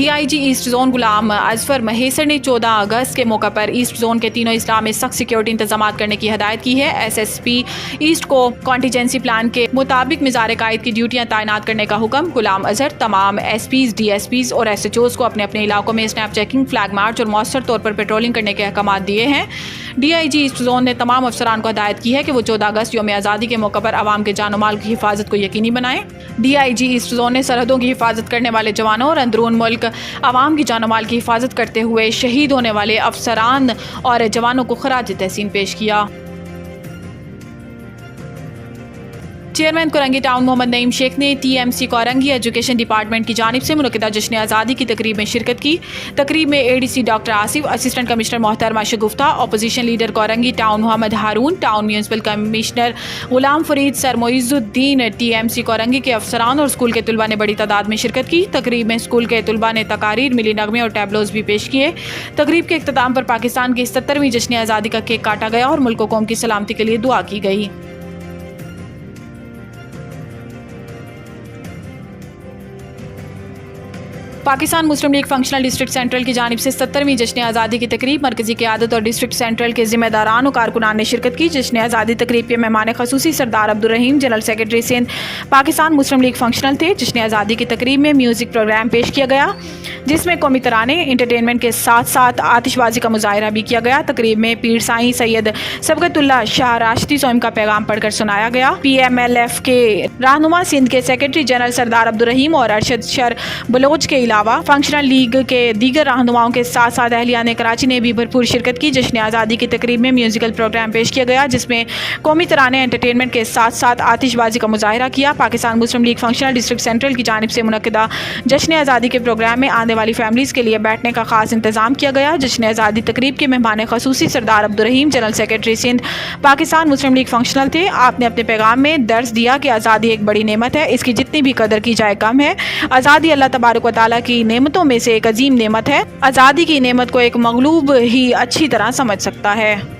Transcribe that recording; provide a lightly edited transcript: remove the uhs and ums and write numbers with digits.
DIG east zone गुलाम अजफर महेसर ने 14 अगस्त के मौके पर ईस्ट जोन के तीनों इस्लाम में सख्त सिक्योरिटी इंतजाम करने की हदायत की है। SSP ईस्ट को कॉन्टीजेंसी प्लान के मुताबिक मिज़ार कायद की ड्यूटियां तैनात करने का हुक्म। गुलाम अजहर तमाम SPs, DSPs और SHOs को अपने अपने इलाकों में स्नैप चेकिंग, फ्लैग मार्च और मौसर तौर पर पेट्रोलिंग करने के अहकाम दिए हैं। DIG ईस्ट जोन ने तमाम अफसरान को हदायत की है कि वो 14 अगस्त यौम आज़ादी के मौके पर आवाम के जान माल की हिफाजत को यकीनी बनाएं। DIG ईस्ट जोन ने सरहदों की हिफाजत करने वाले जवानों और अंदरून मुल्क आवाम की जान माल की हिफाजत करते हुए शहीद होने वाले अफसरान और जवानों को खराज तहसीन पेश किया। चेयरमैन कोरंगी टाउन मोहम्मद नईम शेख ने TMC कोरंगी एजुकेशन डिपार्टमेंट की जानिब से मुनक़िदा जश्न आज़ादी की तकरीब में शिरकत की। तकरीब में ADC doctor Asif, assistant commissioner मोहतरमा Shagufta, opposition leader Korangi town Mohammad Haroon, town municipal commissioner Ghulam Farid, sir Moizuddin, TMC Korangi के अफसरान और स्कूल के तलबा ने बड़ी तादाद में शिरकत की। तकरीब में स्कूल के तलबा ने तकारीर, मिली नगमे और टैबलोज भी पेश किए। तकरीब के इख्तिताम पर पाकिस्तान की 77वीं जश्न आज़ादी का केक काटा गया और मुल्क कौम की सलामती के लिए दुआ की गई। पाकिस्तान मुस्लिम लीग फंक्शनल डिस्ट्रिक्ट सेंट्रल की जानिब से 70वीं जश्न आज़ादी की तकरीब मरकजी क़यादत और डिस्ट्रिक्ट सेंट्रल के ज़िम्मेदारान और कारकुनान ने शिरकत की। जश्न आज़ादी तकरीब के मेहमान खसूसी सरदार अब्दुल रहीम, जनरल सेक्रेटरी सिंध पाकिस्तान मुस्लिम लीग फंक्शनल थे। जश्न आज़ादी की तकरीब में म्यूज़िक प्रोग्राम पेश किया गया जिसमें कौमी तराने, इंटरटेनमेंट के साथ साथ आतिशबाजी का मुजाहरा भी किया गया। तकरीब में पीर साईं सैयद सबकतुल्लाह शाह राशिदी स्वयं का पैगाम पढ़कर सुनाया गया। PMLF के रहनुमा, सिंध के सेक्रेटरी जनरल सरदार अब्दुल रहीम और अरशद शर बलोच के अलावा फंक्शनल लीग के दीगर रहनुमाओं के साथ साथ अहलियान कराची ने भी भरपूर शिरकत की। जश्न आज़ादी की तकरीब में म्यूजिकल प्रोग्राम पेश किया गया जिसमें कौमी तराने, एंटरटेनमेंट के साथ साथ आतिशबाजी का मुजाहरा किया। पाकिस्तान मुस्लिम लीग फंक्शनल डिस्ट्रिक्ट सेंट्रल की जानिब से मुनक़िदा जश्न आज़ादी के प्रोग्राम में आने वाली फैमिलीज़ के लिए बैठने का खास इंतजाम किया गया। जश्न आज़ादी तकरीब के मेहमान खसूसी सरदार अब्दुल रहीम, जनरल सेक्रेटरी सिंध पाकिस्तान मुस्लिम लीग फंक्शनल थे। आपने अपने पैगाम में दर्ज दिया कि आज़ादी एक बड़ी नेमत है, इसकी जितनी भी कदर की जाए कम है। आज़ादी अल्लाह तबारक व तआला की नेमतों में से एक अजीम नेमत है। आज़ादी की नेमत को एक मगलूब ही अच्छी तरह समझ सकता है।